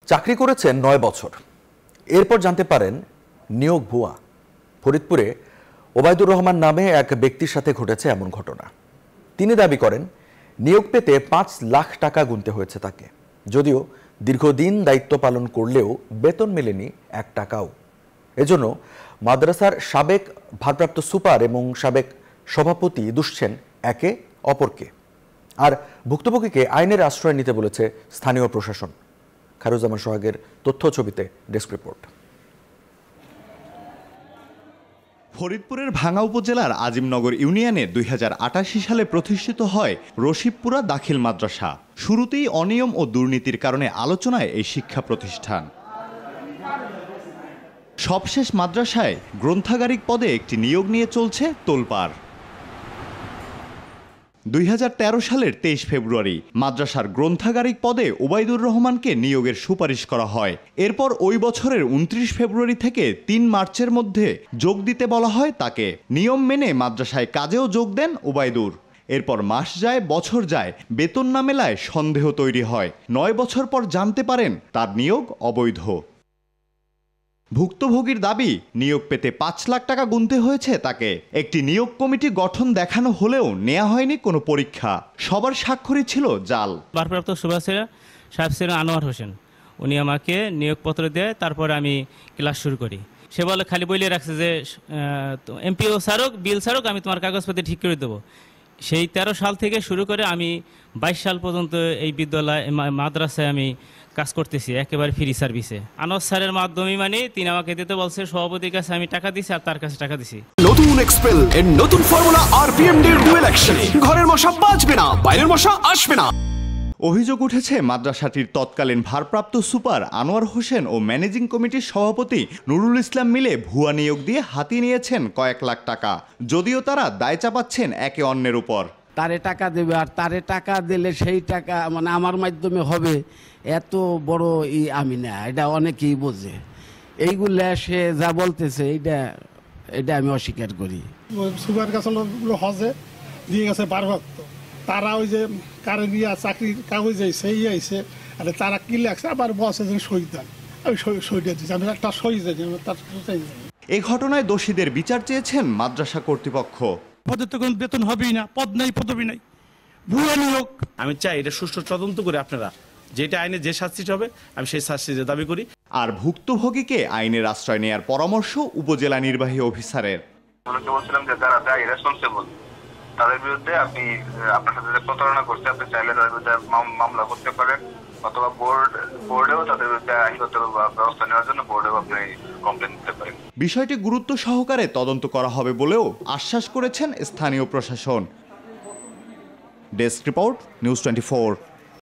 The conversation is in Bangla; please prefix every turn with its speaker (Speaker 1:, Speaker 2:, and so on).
Speaker 1: চাকরি করেছেন ৯ বছর, এরপর জানতে পারেন নিয়োগ ভুয়া। ফরিদপুরে ওবায়দুর রহমান নামে এক ব্যক্তির সাথে ঘটেছে এমন ঘটনা। তিনি দাবি করেন নিয়োগ পেতে ৫ লাখ টাকা গুনতে হয়েছে তাকে, যদিও দীর্ঘদিন দায়িত্ব পালন করলেও বেতন মেলেনি ১ টাকাও। এজন্য মাদ্রাসার সাবেক ভারপ্রাপ্ত সুপার এবং সাবেক সভাপতি দুষছেন একে অপরকে, আর ভুক্তভোগীকে আইনের আশ্রয় নিতে বলেছে স্থানীয় প্রশাসন। খায়রুজ্জামান সোহাগের তথ্য ছবিতে ডেস্ক রিপোর্ট।
Speaker 2: ফরিদপুরের ভাঙ্গা উপজেলার আজিমনগর ইউনিয়নে ২০৮৮ সালে প্রতিষ্ঠিত হয় রশিদপুরা দাখিল মাদ্রাসা। শুরুতেই অনিয়ম ও দুর্নীতির কারণে আলোচনায় এই শিক্ষা প্রতিষ্ঠান। সবশেষ মাদ্রাসায় গ্রন্থাগারিক পদে একটি নিয়োগ নিয়ে চলছে তোলপাড়। ২০১৩ সালের ২৩ ফেব্রুয়ারি মাদ্রাসার গ্রন্থাগারিক পদে ওবায়দুর রহমানকে নিয়োগের সুপারিশ করা হয়। এরপর ওই বছরের ২৯ ফেব্রুয়ারি থেকে ৩ মার্চের মধ্যে যোগ দিতে বলা হয় তাকে। নিয়ম মেনে মাদ্রাসায় কাজেও যোগ দেন ওবায়দুর। এরপর মাস যায়, বছর যায়, বেতন না মেলায় সন্দেহ তৈরি হয়। ৯ বছর পর জানতে পারেন তার নিয়োগ অবৈধ। ভুক্তভোগীর দাবি নিয়োগ পেতে ৫ লাখ টাকা গুনতে হয়েছে তাকে। একটি নিয়োগ কমিটি গঠন দেখানো হলেও নেওয়া হয়নি কোনো পরীক্ষা। সবার স্বাক্ষরই ছিল জাল।
Speaker 3: ভারপ্রাপ্ত সুপার সাহেব ছিলেন আনোয়ার হোসেন, উনি আমাকে নিয়োগপত্র দেয়, তারপরে আমি ক্লাস শুরু করি। সে বলে খালি বলে রাখছে যে এমপিও ছাড়ুক, বিল ছাড়ুক, আমি তোমার কাগজপত্র ঠিক করে দেবো। সেই ১৩ সাল থেকে শুরু করে আমি ২২ সাল পর্যন্ত এই বিদ্যালয় মাদ্রাসায় আমি কাজ করতেছি একেবারে ফ্রি সার্ভিসে। আনোয়ার স্যারের মাধ্যমে মানে তিনি আমাকে দিতে বলছে, সভাপতির কাছে আমি টাকা দিছি আর তার কাছে টাকা দিছি।
Speaker 4: নতুন এক্সপেল এর নতুন ফর্মুলা আরপিএম এর ডুয়েল অ্যাকশন। ঘরের মশা বাঁচবে না, বাইরের মশা আসবে না।
Speaker 2: অভিযোগ উঠেছে মাদ্রাসাটির তৎকালীন ভারপ্রাপ্ত সুপার আনোয়ার হোসেন ও ম্যানেজিং কমিটির সভাপতি নুরুল ইসলাম মিলে ভুয়া নিয়োগ দিয়ে হাতিয়ে নিয়েছেন কয়েক লাখ টাকা, যদিও তারা দায় চাপাচ্ছেন একে অন্যের উপর।
Speaker 5: তারে টাকা দেবে আর তারে টাকা দিলে সেই টাকা মানে আমার মাধ্যমে হবে, এত বড় আমি না, এটা অনেকেই বোঝে। এইগুলা সে যা বলতেছে এটা আমি অস্বীকার করি।
Speaker 6: সুপার কাছে হজে দিয়ে গেছে ভারপ্রাপ্ত, তারা ওই যে কারে নিয়ে চাকরির কাগজ সেই আইসে, আর তারা কি লাগছে আবার বসে যে সই দেন, আমি সইটা দিচ্ছি, আমি একটা সই যাই তার।
Speaker 2: এই ঘটনায় দোষীদের বিচার চেয়েছেন মাদ্রাসা কর্তৃপক্ষ।
Speaker 7: পদের তো কোনো বেতন হবেই না, পদ নাই, পদবি নাই, ভুয়া নিয়োগ।
Speaker 8: আমি চাই এটা সুষ্ঠু তদন্ত করে আপনারা যেটা আইনে যে শাস্তি হবে আমি সেই শাস্তির দাবি করি।
Speaker 2: আর ভুক্তভোগীকে আইনের আশ্রয় নেয়ার পরামর্শ উপজেলা নির্বাহী অফিসারের।
Speaker 9: বলছিলাম যে যারা দায়ী রেসপন্সিবল তাদের বিরুদ্ধে আপনি আপনার সাথে যে প্রতারণা করছে আপনি চাইলে তাদের বিরুদ্ধে মামলা করতে পারেন, অথবা বোর্ডেও তাদের বিরুদ্ধে আইনগত ব্যবস্থা নেওয়ার জন্য বোর্ডেও আপনি কমপ্লেন দিতে পারেন।
Speaker 2: বিষয়টি গুরুত্ব সহকারে তদন্ত করা হবে বলেও আশ্বাস করেছেন স্থানীয় প্রশাসন। Desk report, news 24।